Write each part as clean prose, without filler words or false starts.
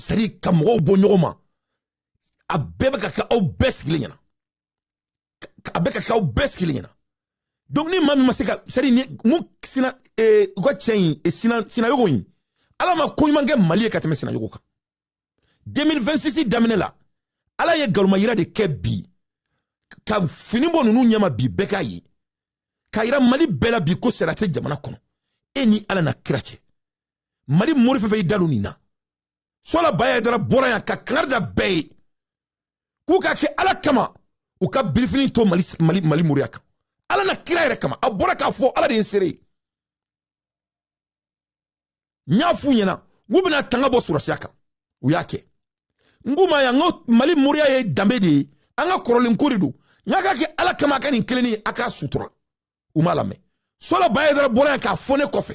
sari kamro bo nyoma abeba ka au best kilingena abeka ka au best kilingena donc ni mami maseka sari ni mu sina ko chain e sina yogo yin ala ma ko mangi mali ka teme sina yogo ka 2026 daminela ala ye galuma yira de kebi ka fini bo nunu nyama bi beka yi ka yira mali bela bi ko serate jamana kono eni ala na krache mali mori fefe dalu nina sola baya dara bora ya ka karda bay ku ka ke ala kama u ka bilfini to mali mori aka ala na kira yere kama abora ka fo ala de insere nyafu nyena ngubina tanga bo surasi aka u yake nguma ya ngo mali mori ya dambe de anga korolin kuridu nyaka ke ala kama kan keleni aka sutura umalame sola baya dara bora ya ka fone kofe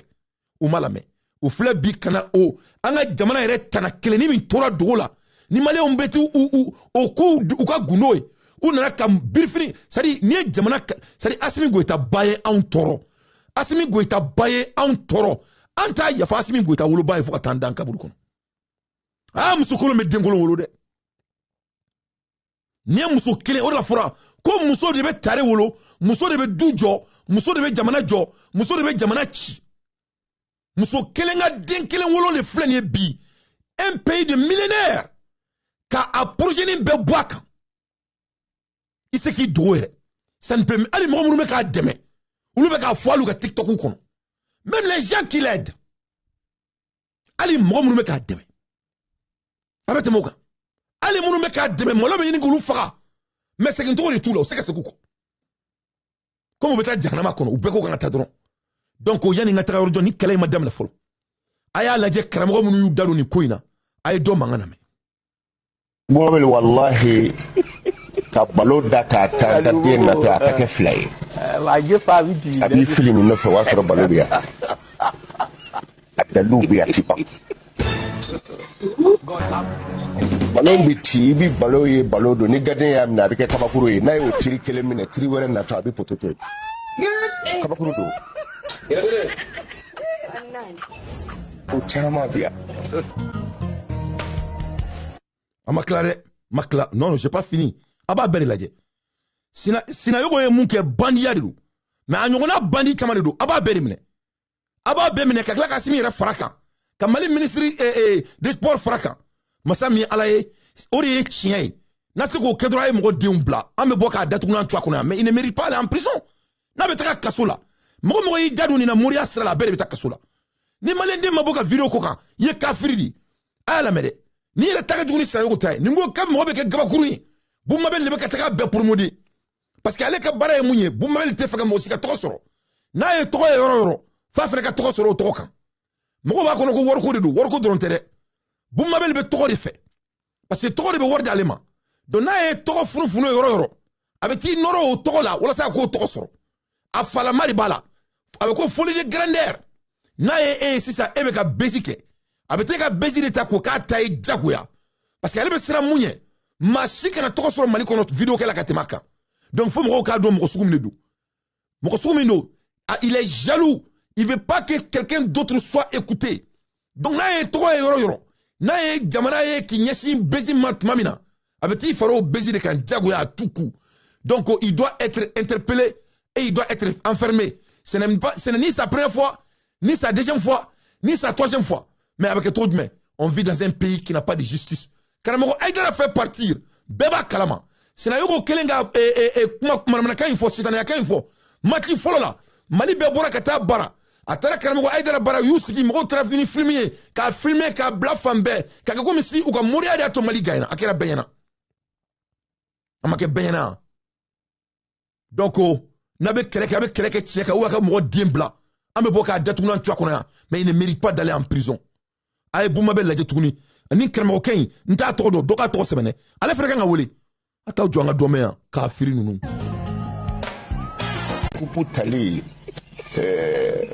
umalame u fle bi kana o anga jamana yere tana keleni min tora dogola ni male on beti o ko u ka gunoy u nana kam birfini sari ni jamana sari asimi goita baye an toro asimi goita baye an toro anta ya fa asimi goita wolo baye fuka tanda an kaburu kono musukolo me dengolo wolo de ni muso kele o la fora ko muso de be tare wolo muso de be dujo muso de be jamana jo muso de be jamana chi muso kelenga den kelen wolo le fleni bi un pays de millénaires ka a projet be boaka iseki doere ça ne peut ali mo me ka deme ulu be ka foalu ka TikTok kono même les gens qui l'aident ali mo me ka deme abete moka ali mo me ka deme mo lo be ni ngulu faka mais c'est que tout là c'est que c'est kuko comme beta jahanama kono u be ko kan ta dron donc o yani ngata ro ni kala madame la folo aya la je karamo mu yu dalu ni koina ay do mangana me Mwabel wallahi ka balo da ka ta da bien na ta ta ke fly waje fa bidi abi film no fa wasoro balo biya atalu biya tipa balo biti bi balo ye balo do ni gaden ya na be ke kabakuru ye na yo tiri kelemina tiri were na ta bi pototo kabakuru do o chama biya Makla, non, j'ai pas fini. Aba beri laje. Sina yogo ye munke bandi yadidu. Mais anyongona bandi chamadidu. Aba beri mine. Aba beri mine kakla kasimi yere faraka. Kamali ministry des sports faraka. Masami alaye ori ye chien. Nasi ko kedra ye mgo diumbla. Ame boka datu kuna chwa kuna. Mais il ne mérite pas aller en prison. Na betaka kasola. Mgo yi dadu ni na muria sira la beri betaka kasola. Ni malende maboka video koka. Ye kafiridi. Ala mede. Ni la taga juguni sara yogo tay ningo kam mo be ke gabakuru bu mabel le be ka taga be pour modi parce que ale ka bara e munye bu mabel te faga mo sika to soro na e to yoro fa fa ka to soro to kan mo ba ko no wor ko doron tere bu mabel be to de fe parce que to de be wor dalema do na e to funu yoro avec ti noro to la wala sa ko to soro afala mari bala avec ko folie de grandeur na e si ça e be ka basique abete ka bezire ta ko ka tai jakuya parce que elle be sira munye masika na toko soro mali kono vidéo kala katemaka donc faut mo ka do mo sugum do mo sugum no il est jaloux il veut pas que quelqu'un d'autre soit écouté donc na e toko yoro na e jamana e ki nyesi bezi mamina abete faro bezire kan jakuya tuku donc il doit être interpellé et il doit être enfermé ce n'est ni sa première fois ni sa deuxième fois ni sa troisième fois. Mais avec trop de mains, on vit dans un pays qui n'a pas de justice. Karamoko Aïdara fait partir. Beba Kalama. Sénayogo Kelenga Manamaka info, Sitanaka info. Mati Folola. Mali Bebora Kata Bara. Atara Karamoko Aïdara Bara Youssiki, Moro Travini filmé, ka filmé, ka blafambe, ka komisi ou ka mourir à ton Mali Gaina, Akera Bayana. Amake Bayana. Donc, Nabe Keleke Tcheka ou Aka Moro Diembla. Ameboka Datounan Tuakona. Mais il ne mérite pas d'aller en prison. Aye boumabel la jetuni ani kremo ken nta to do doka to semene ale freka nga wole ata jo nga do me ka firi nunu kupu tali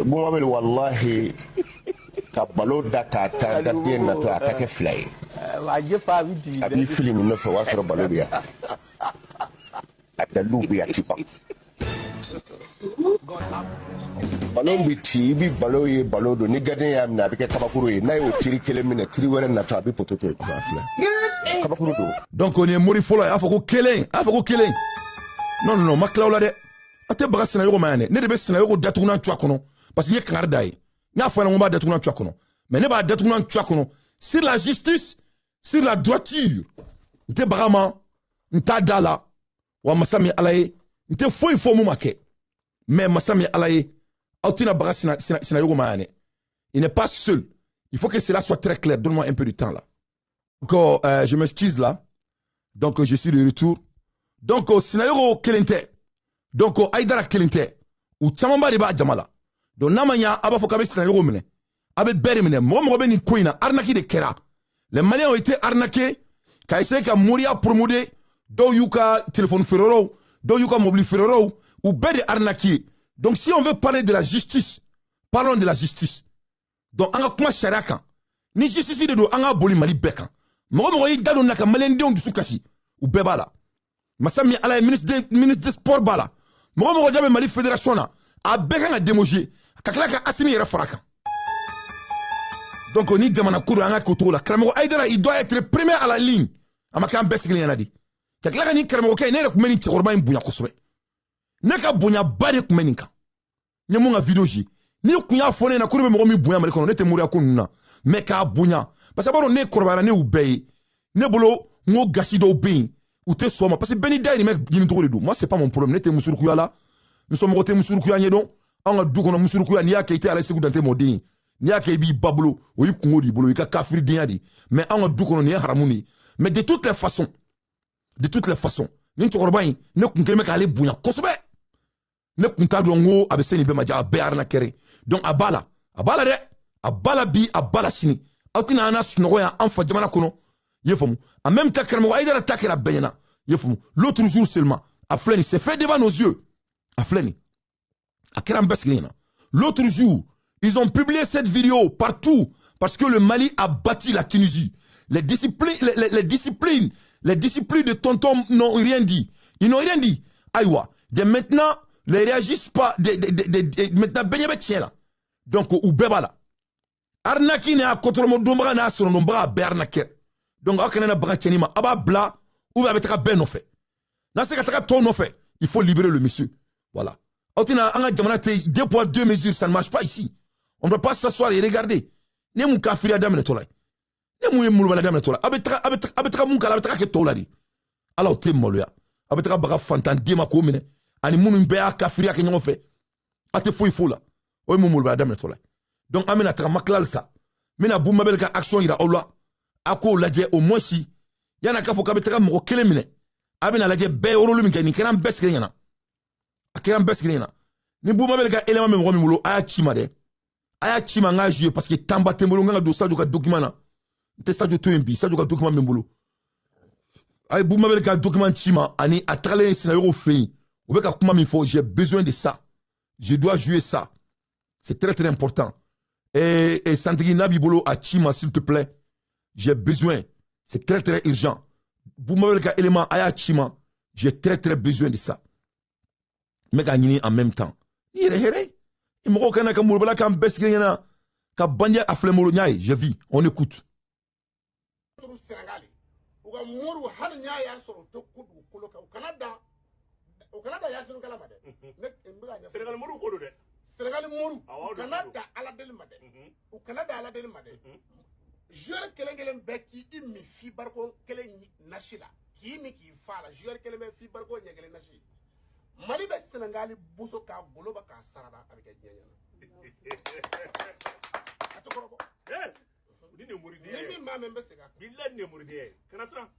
boumabel wallahi ka balo da ka ta da bien na to atake fly waje fa bidi abi film no fa wasoro balo biya atalu biya tipa ballon bi ci bi ballon ye ballon do ni gardien ya mina bike kabakuru ye na yo tiri kelen mina tiri wɛrɛ nata a bi pototo ye kabakuru do donc on est mori folo a fɔ ko kelen non non non ma tila o la dɛ a tɛ baga Sinayogo ma yan dɛ ne de bɛ Sinayogo datugunan cu a kɔnɔ parce que n ye kangari da ye n y'a fɔ a ɲɛna ko n b'a datugunan cu a kɔnɔ mais ne b'a datugunan cu a kɔnɔ sur la justice sur la droiture n tɛ baga ma n t'a da la wa masa min ala ye n tɛ foyi fɔ mun ma kɛ mais masa min ala ye aw tɛna baga Sinayogo ma yan dɛ il n'est pas seul il faut que cela soit très clair donne-moi un peu de temps là donc je m'excuse là donc je suis de retour donc Sinayogo kelen tɛ donc Aïdara kelen tɛ u camanba de b'a jama la donc n'a ma ɲa a b'a fɔ k'a bɛ Sinayogo minɛ a bɛ bɛɛ de minɛ mɔgɔ mɔgɔ bɛ nin ko in na arnaque de kɛra les Maliens ont été arnaqués k'a essayer ka moriya promouder dɔw y'u ka téléphone feerelaw dɔw y'u ka mobile feerelaw u bɛɛ de arnaqué donc si on veut parler de la justice parlons de la justice donc an ka kuma sariya kan ni justice de don an ka boli Mali bɛɛ kan mɔgɔ mɔgɔ y'i da don na ka Malien denw dusu kasi u bɛɛ b'a la masa min ala ye ministre de sport b'a la mɔgɔ mɔgɔ ja bɛ Mali fédération na a bɛɛ kan ka démoger ka tila ka Assimi yɛrɛ fara kan donc ni jamana ko don an ka kɛ o cogo la karamɔgɔ Aïdara il doit être premier à la ligne a ma kɛ an bɛɛ sigilen ɲɛna de ka tila ka nin karamɔgɔkɛ in ne yɛrɛ tun bɛ nin cɛkɔrɔba in bonya kosɛbɛ ne ka bonyaba de tun bɛ nin kan n ye mun ka video ji ni kun y'a fɔ ne ɲɛna ko ne bɛ mɔgɔ min bonya Mali kɔnɔ ne tɛ moriya ko ninnu na mais k'a bonya parce que a b'a dɔn ne kɔrɔbayara ne y'u bɛɛ ye ne bolo n ko gasi dɔw bɛ yen u tɛ sɔn ma parce que bɛɛ ni dayirimɛ ɲini cogo de don moi c'est pas mon problème ne tɛ musurukuya la n somɔgɔ tɛ musurukuya ɲɛdɔn an ka du kɔnɔ musurukuya n'i y'a kɛ i tɛ Alaji Seku Dante mɔden ye n'i y'a kɛ i b'i ba bolo o y'i kungo d'i bolo i ka kafiridenya de mais an ka du kɔnɔ nin ye haramu de ye mais de toutes les façons nin cɛkɔrɔba in ne kun kelen bɛ k'ale bonya kosɛbɛ ne kun t'a dɔn ko a bɛ se nin bɛɛ ma ja a bɛɛ arnaqueur donc a b'a la dɛ a b'a la bi a b'a la sini aw tɛna an na sunɔgɔ yan an fa jamana kɔnɔ i ye faamu en même temps karamɔgɔ Aïdara ta kɛra bɛɛ ɲɛna i ye faamu l'autre jour seulement a filɛ nin c'est fait devant nos yeux a filɛ nin a kɛra an bɛɛ sigilen ɲɛna l'autre jour ils ont publié cette vidéo partout parce que le Mali a battu la Tunisie les disciplines de tonton n'ont rien dit ils n'ont rien dit aïwa de maintenant les réagissent pas maintenant bɛɛ ɲɛ bɛ tiɲɛ la donc u bɛɛ b'a la arnaque n'a kɔtɔrɔmɔ donbaga n'a sɔrɔdonbaga a bɛɛ arnaqueur donc aw kana na baga cɛnin ma a b'a bila ou bien a bɛ taga bɛɛ nɔfɛ n'a se ka taga tɔw nɔfɛ il faut libérer le monsieur voilà aw tɛna an ka jamana tɛ 2 poids 2 mesures ça ne marche pas ici on ne peut pas s'asseoir et regarder ne mun kafiriya daminɛtɔ la ne mun ye mulubala daminɛtɔ la a bɛ taga mun kala a bɛ taga kɛ tɔw la de ala o tɛ maloya a bɛ taga baga fantanden ma k'o minɛ ani minnu bɛɛ y'a kafiriya kɛ ɲɔgɔn fɛ a tɛ foyi fo la o ye mun mulubala daminɛtɔ la donc an bɛna taga makila halisa n bɛna Bunmabel ka action yira aw la a k'o lajɛ au moins si yan'a k'a fɔ k'a bɛ taga mɔgɔ kelen minɛ a bɛna lajɛ bɛɛ ye rôle min kɛ nin kɛra an bɛɛ sigilen ɲɛna a kɛra an bɛɛ sigilen ɲɛna ni Bunmabel ka élément bɛ mɔgɔ min bolo a y'a ci ma dɛ a y'a ci ma n k'a joué parce que temps tɛ n bolo n kan ka don Sadio ka document na n tɛ Sadio to yen bi Sadio ka document bɛ n bolo a ye Bunmabel ka document ci ma ani a tagalen Sinayogo fɛ yen u bɛ ka kuma min fɔ j'ai besoin de ça je dois jouer ça c'est très très important et santigi n'a b'i bolo a ci ma s'il te plaît j'ai besoin c'est très très urgent Bunmabel ka élément a y'a ci ma j'ai très très besoin de ça n bɛ k'a ɲini en même temps ni yɛrɛ hɛrɛ mɔgɔw kana ka mulubala k'an bɛɛ sigilen ɲɛna ka bandiya a filɛ n bolo n y'a ye je vis on écoute Sénégal u ka muru hali n y'a sɔrɔ u tɛ ko dugukolo kan u kana da Yasini Kala ma dɛ ne n bɛ ka ɲɛfɔ Sénégal muru ko don dɛ Sénégal muru u kana da Ala deli ma dɛ u kana da Ala deli ma dɛ joueur kelen kelen bɛɛ k'i min fi bariko kelen nasi la k'i min k'i fa la joueur kelen bɛ fi bariko ɲɛ kelen nasi Mali bɛ Sénégal boso k'a golo ba k'a sarada a bɛ kɛ diɲɛ ɲɛna a tɛ kɔrɔbɔ ni min maa min bɛ segin a kan bilahi ni muridiya ye kana siran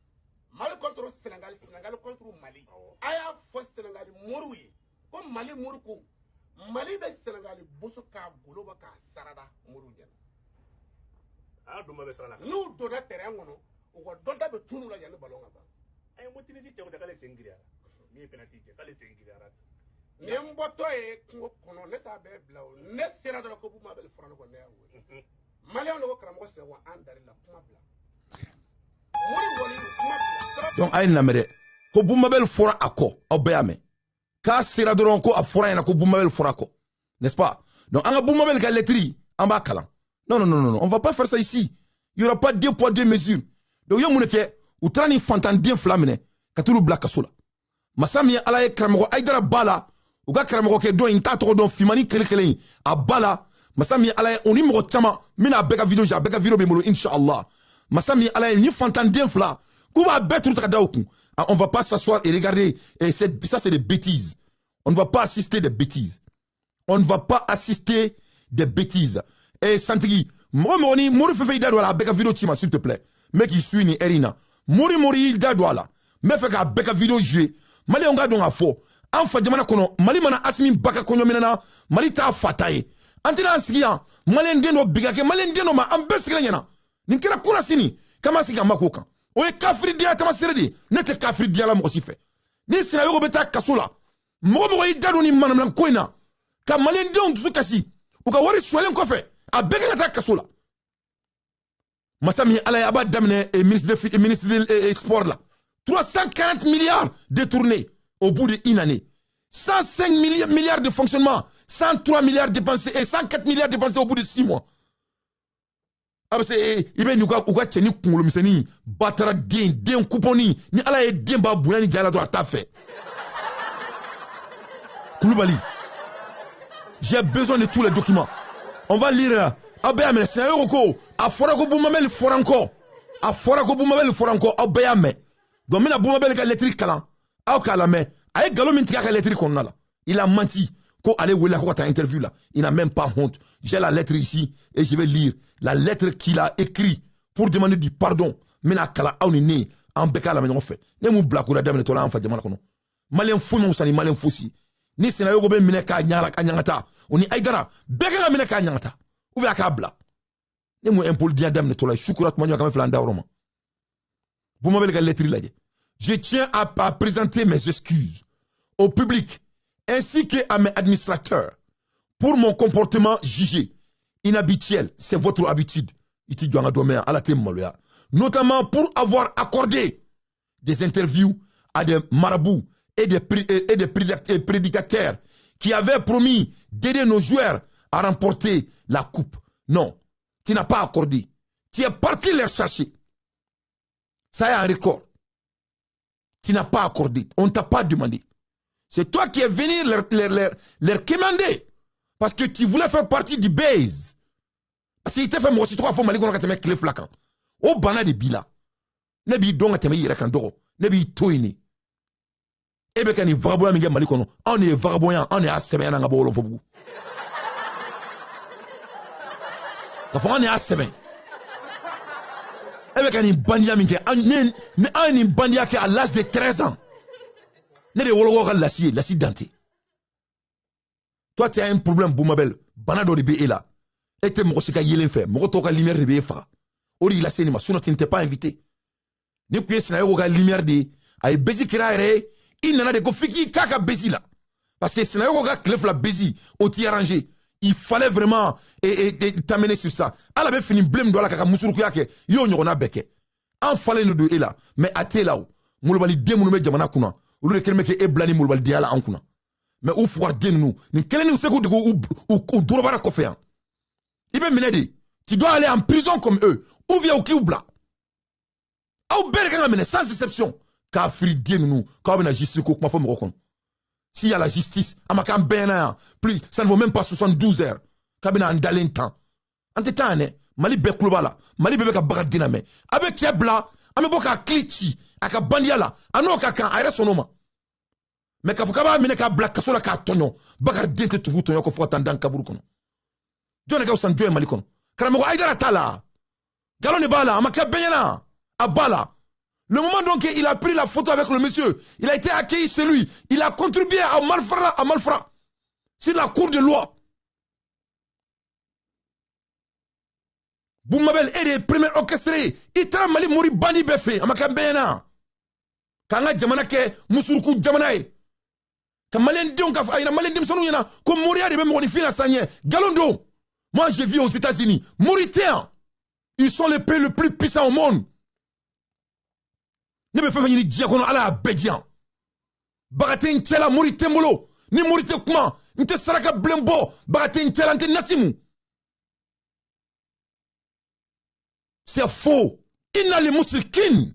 Mali contre Sénégal Sénégal contre Mali a y'a fɔ Sénégal muru ye ko Mali muru ko Mali bɛ Sénégal boso k'a golo ba k'a sarada muru ɲɛna a y'a dɔn bɛ sarala n'u donna terrain kɔnɔ u ka dɔnta bɛ tunu la yanni ballon ka ban a ye Motinisi cɛ ko k'ale sen giriyara ni ye penalty cɛ k'ale sen giriyara ni n bɔtɔ ye kungo kɔnɔ ne t'a bɛɛ bila o ne sera dɔrɔn ko Bunmabel fɔra ne kɔ ne y'a wele Malien ko karamɔgɔ Seku an dari la kuma bila mori wali kuma bila donc a ye lamɛn dɛ ko Bunmabel fɔra a kɔ aw bɛɛ y'a mɛn k'a sera dɔrɔn ko a fɔra ɲɛna ko Bunmabel fɔra a kɔ n'est-ce pas Donc, on a Boumabel qui a lettré en bas kalan. Non, non, non, non, on va pas faire ça ici. Il y aura pas 2 poids, 2 mesures. Donc, il y a mon effet, ou trani fantan bien flamine, katulu black kasola. Masami ala ye kramogo aidara bala, ou ga kramogo ke do inta to do fimani kele a bala. Masami ala ye oni mo chama, mina beka video ja beka video be molo inshallah. Masami ala ye ni fantan bien fla, kuba betu ta daoku. On va pas s'asseoir et regarder, et ça c'est des bêtises. On ne va pas assister des bêtises. On ne va pas assister des bêtises. Et Santigi, Mori fait d'adouala, beka vidéo tima, s'il te plaît. Mec, il suit ni Erina. Mori, il d'adouala. Mais fait qu'à beka vidéo jouer. Mali on garde un faux. En fait, demana kono, Mali mana asmi baka konyo menana, Mali ta fataye. Antina ansigia, Mali ndeno bigake, Mali ndeno ma, ambes krenyana. Ninkera kuna sini, kama sika makoka. Oye kafri dia kama siredi, nete kafri dia la mo aussi fait. Ni sina yoko beta kasula. Mo idado ni manam lan koina. Ka Mali ndeno dusu kasi. Uka wari swelen kofe. A beka na kasula. Masami ala aba damne ministre de sport là. 340 milliards détournés au bout d'une année. 105 milliards de fonctionnement, 103 milliards dépensés et 104 milliards dépensés au bout de 6 mois. Il va nous dire que battra den couponi ni ala e den ba bunani jala do ta fait. Koulibaly. J'ai besoin de tous les documents. On va lire Abéamé, c'est un euro a fora ko Boumabel foranko. A fora ko Boumabel foranko Abéamé. Donc mina Boumabel ka lettre kalan. Aw kala me ay galo min tika ka lettre konna la. Il a menti ko aller wela ko ta interview là. Il n'a même pas honte. J'ai la lettre ici et je vais lire la lettre qu'il a écrit pour demander du pardon. Mina kala aw ni ne en beka la me fait. Ne mu blakura dam ne tola en fa demana kono. Malien fou mo sani malien fousi. Ni sina yogo be mine ka nyala ka nyangata. Oni aigara beka la mine ka nyangata. Ou bien kabla. Ne mu impol dia dam ne tola shukurat mo nyaka me flanda roma. Boumabel ka lettre la. Je tiens à présenter mes excuses au public ainsi qu'à mes administrateurs pour mon comportement jugé inhabituel. C'est votre habitude. Notamment pour avoir accordé des interviews à des marabouts et des prédicateurs qui avaient promis d'aider nos joueurs à remporter la coupe. Non, tu n'as pas accordé. Tu es parti les chercher. Ça est un record. Tu n'as pas accordé. On ne t'a pas demandé. C'est toi qui es venu leur commander. Parce que tu voulais faire partie du base. Parce qu'il t'a fait moi aussi 3 fois, Maliko n'a pas clé flaquant. Au bana de bila. Nebi donc a te mis Irakandoro. Nebi toini. Ebe kani vagabond mi Maliko no. On est vagabond, on est à semaine en abolo fobu. On est à semaine. Avec un bandia minke, un bandia qui à l'âge de 13 ans. Ne de wolowo lassi dante. Toi tu as un problème Boumabel, banado de be là. Et te mo sika yelen fait, mo to ka lumière de be fa. Ori la seni ma suno tu n'étais pas invité. Ni ku yesina yo ka lumière de ay bezi kiraere, il nana de ko fiki kaka bezi là. Parce que sina yo ka clef la bezi au ti arrangé. Il fallait vraiment t'amener sur ça. Elle avait fini blême de la kaka musuruku yake. Yo nyona beke. En fallait nous deux là. Mais à tel là où. Moulbali de mounou me jamana kuna. Ou le kelme ke eblani moulbali de ala ankuna. Mais ou fouar de nous. Ni kelen nous sekou de ou dorobara koféan. Il peut mener. Tu dois aller en prison comme eux. Ou via ou ki ou bla. Ou berga mene sans exception. Ka fri de nous. Ka obena jisikou kuma fo mokon. S'il y a la justice, plus, ça ne vaut même pas 72 heures. Kabina andalen temps. En tout temps, Mali be klubala, Mali bebe ka bagat diname. Avec Tchebla, ame boka klichi, aka bandiala, ano ka kan ayre sonoma. Mais ka fukaba mine ka black kasola ka tonyo, bagar dinte tugu tonyo ko fo tandan kaburu kono. Jone ka usan joye Mali kono. Karamo ko aidara tala. Galone bala, amaka benyana, abala. Le moment donc il a pris la photo avec le monsieur, il a été accueilli chez lui, il a contribué à Malfra. C'est la cour de loi. Boumabel est le premier orchestré. Il t'a mali mori bandi befe, amaka bena. Kanga jamana ke musuruku jamanae. Kamalen dion ka ayina malen dim sonu yana ko moria de même fina sanye. Galondo. Moi j'ai vu aux États-Unis, Mauritains, ils sont les pays les plus puissants au monde. Ne me fait venir diakono ala abedjan. Bagaten tela Mauritemolo, ni Mauritekuma, nte saraka blembo bagate nchelante nasimu. C'est faux. Inna li musrikin.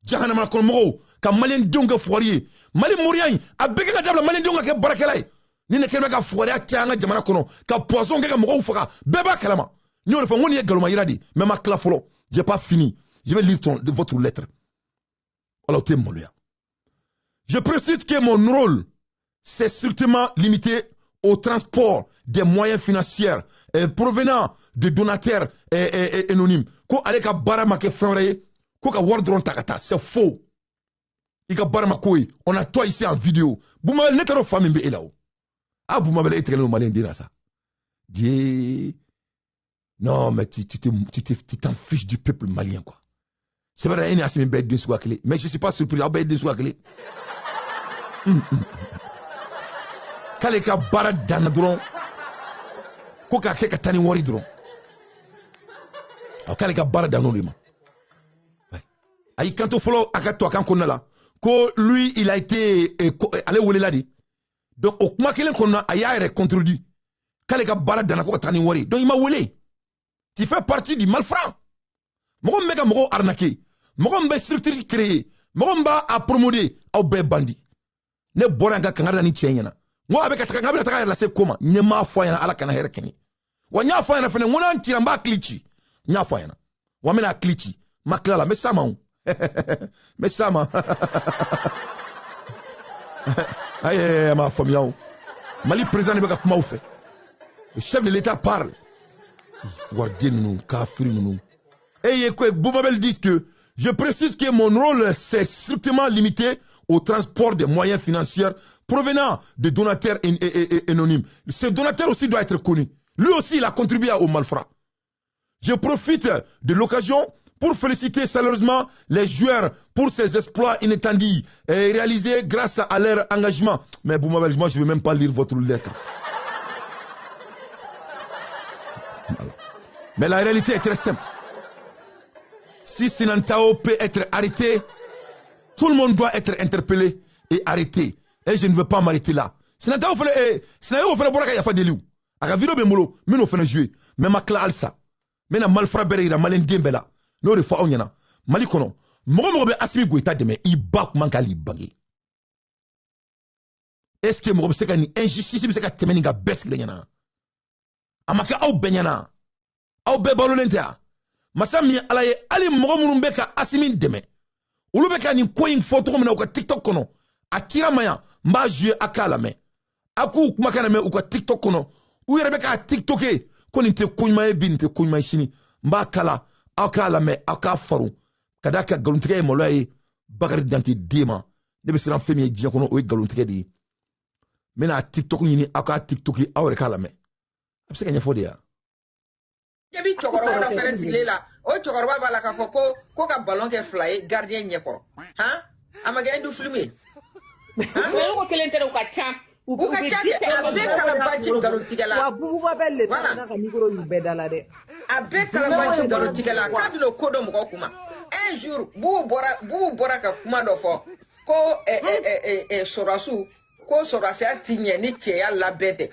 Jahannama kon mo ka malien donga foirier. Mali mourian abeke ka dabla malien donga ke barakelay. Ni ne kelma ka foirier tianga jamana kono ka poison ke ka mo faka beba kalama. Ni on le fait ngoni ye galoma yiradi même à clafolo. J'ai pas fini. Je vais lire votre lettre. Alors t'es moluya. Je précise que mon rôle c'est strictement limité au transport des moyens financiers provenant de donateurs anonymes. Ko ale ka barama ke fenre ko ka wardron takata, c'est faux. Il ka barama koy, on a toi ici en vidéo. Bouma netero famille be elao. Ah bouma bele etrele no malin dina ça. Dieu. Non mais tu t'en fiches du peuple malien quoi. C'est vrai il y a assez bête de soi clé, mais je suis pas surpris à bête de soi clé. Kale ka bara dana dron ko ka ke ka tani wori dron. Kale ka bara dana dron. Aïe quand on follow akato kan konala ko lui il a été allé wole là dit. Donc au kuma kelen konna aya re contredit. Kale ka bara dana ko ka tani wori. Donc il m'a wolé. Tu fais partie du malfrat. Mogo mega mogo arnaqué. Mogo mbe structure créé. Mogo mba a promouler au be bandi. Ne boranga kangara ni tienyana. Ngo abeka takanga taka la se koma. Nyema foyana ala kana here keni. Wa nya foyana fene ngona ntira mba klichi. Nya foyana. Wa mena klichi. Maklala mesama on. Mesama. Aïe ma famille. Mali président ne beka kuma ou fait. Le chef de l'État parle. Regardez nous, kafiri nous. Et Boumabel dit que je précise que mon rôle c'est strictement limité au transport des moyens financiers provenant de donateurs anonymes. Ce donateur aussi doit être connu. Lui aussi il a contribué au malfrat. Je profite de l'occasion pour féliciter sérieusement les joueurs pour ces exploits inattendus et réalisés grâce à leur engagement. Mais Boumabel, moi je ne vais même pas lire votre lettre. Mais la réalité est très simple. Si Sinantao peut être arrêté, tout le monde doit être interpellé et arrêté. Et je ne veux pas m'arrêter là. Sinantao fait boraka yafa deliu. Aka video be molo, mino fait jouer. Mais ma kla alsa. Mais na malfra bere da malen dembela. No re fa onyana. Mali kono. Mogo be asimi goita de me ibak mankali bagi. Est-ce que mogo seka ni injustice be seka temeni ga bes lenyana. Amaka au benyana. Au bebalo lenta. Masami alaye ali mogo munumbe ka asimi deme. Ulu beka ni coin photo comme na uka TikTok kono. Atira maya mba jouer akala me. Aku kumakana me uka TikTok kono. Ou yere beka TikToké koni te kunyma bin te kunyma shini. Mba kala akala me aka faru. Kadaka galuntige moloye bakari danti dema. Nebe siran femi jiya kono oye galuntige di. Mena TikTok nyini aka TikToki awre kala me. Apse kanya fodi ya. Yabi chokoroba na fere tile la. O chokoroba bala ka foko ko ka ballon ke fly gardien nyekoro. Ha? Amaga ndu filmer. Ha? Ko kelente ko kacha. Uka chake abe kalabachi galutigala. Wa bubu ba belle na ka micro yu bedala de. Abe kalabachi galutigala kadlo kodo mo kuma. Un jour bubu bora ka kuma do fo ko sorasu ko sorasa tinye ni cheya labede.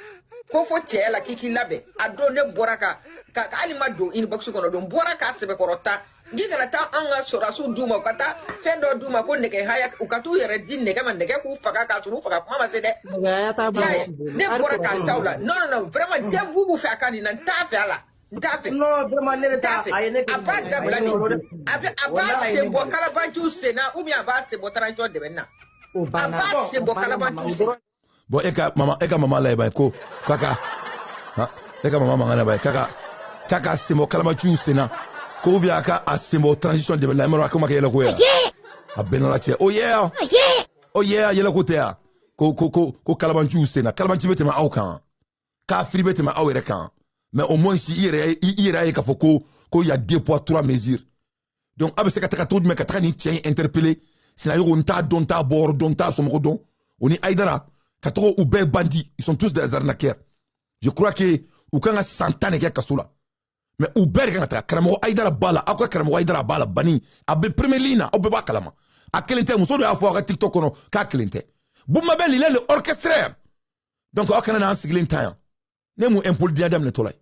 Ko fo cheya la kiki labe ado ne bora ka alima do inbox ko no do bora ka sebe korota gigala ta anga sorasu duma kata fendo duma ko nege haya ukatu yere din nege man nege ku faka ka suru faka kuma masede ne bora ka taula non vraiment je vous fait akani nan ta fe ala ntafe No, vraiment ne ta ayene aba dabla ni aba se bo kala bantu sena ou bien aba se bo tranjo de benna aba se bo kala bantu. Bon, eka mama la ba ko kaka. Ha, eka mama mangana ba kaka simo kalamachu sena. Ko bi aka asimo transition de la mero akoma ke yela ko ya. Abena la che. Oh yeah, yela ko te ya. Ko kalamachu sena. Kalamachu bete ma aukan. Ka fri bete ma awere kan. Mais au moins si ira ka foko ko y a 2 poids 3 mesures. Donc abese ka taka to me ka taka ni tien interpeller. Sina yo nta don ta bord don ta somo don. Oni aidara. Katoro ou ben bandits, ils sont tous des arnaqueurs. Je crois que ou quand santane ke kasula. Mais ou ben quand karamo aidara bala, akwa karamo aidara bala bani, abe premier lina, obe ba kalama. A kelente muso de afo TikTok kono ka kelente. Boumabel il est le orchestraire donc aw kana na an sigilen ta yan ne mu impol dia dam ne tolay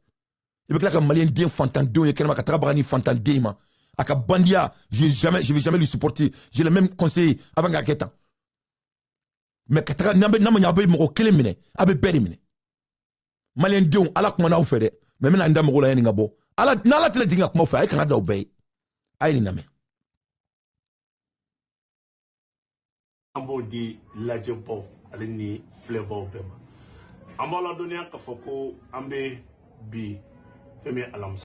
ibe kala ka malien den fantan don ye kelma ka taga bagani fantan den ma aka bandia je vais jamais lui supporter j'ai le même conseil avant ga ketan mais ka taga nambe namanya be mo kele mine abe beri mine malien den ala kuma na ofere mais mina nda mo la yani ngabo ala na la tele dinga kuma fa ay kana da obey ay ni name ambo di lajebo ale ni flavor bema amala dunia ka foko ambe bi femi alam